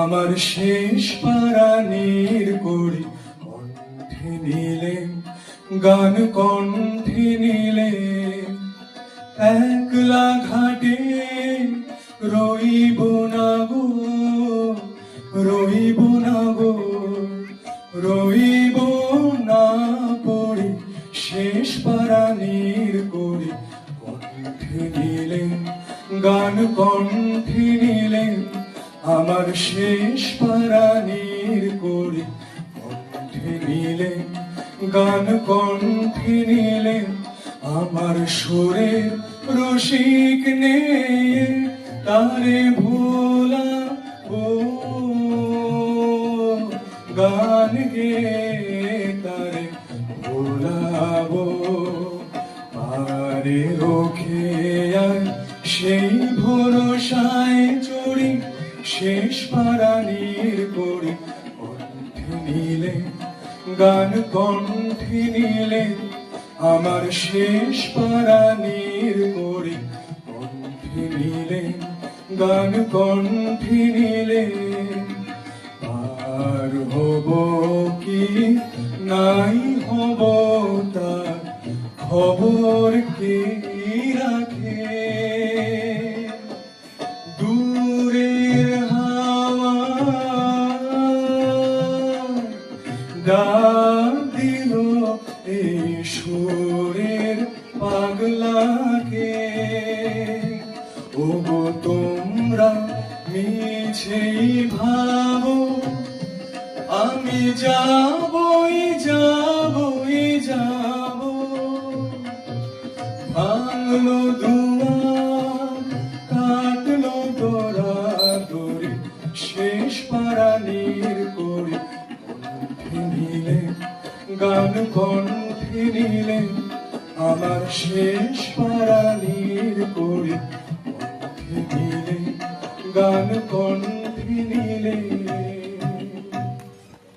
আমার শেষ পারানির করি কণ্ঠে নিলে, গান কণ্ঠে নিলে। একলা ঘাটে রইব না গো, রইব না গো, রইব না পড়ি শেষ পারানির করি কণ্ঠে নিলে, গান কণ্ঠে নিলে। আমার শেষ পারানির করি কণ্ঠে নিলে, গান কণ্ঠে নিলে। আমার সুরের রসিক নেই তারে ভোলাবো, গান গে তারে ভোলাবো। আরে রোখে আয় সেই ভরসায় চড়ি শেষ পারানির করি কণ্ঠে নিলে, গান কণ্ঠে নিলে। আমার শেষ পারানির করি কণ্ঠে নিলে, গান কণ্ঠে নিলে। আর হব কি নাই হব তার খবর কে রাখে, দূরের হাওয়া ডাক দিল এই সুরের পাগলাকে। ওগো তোমরা মিছেই ভাবো আমি যাবই যাবই যাব, ভাঙলো দুয়ার কাটলো দরাদরি শেষ পারানির করি কণ্ঠে নিলে, গান কণ্ঠে নিলে। আমার শেষ পারানির করি কণ্ঠে নিলে, গান কণ্ঠে নিলে।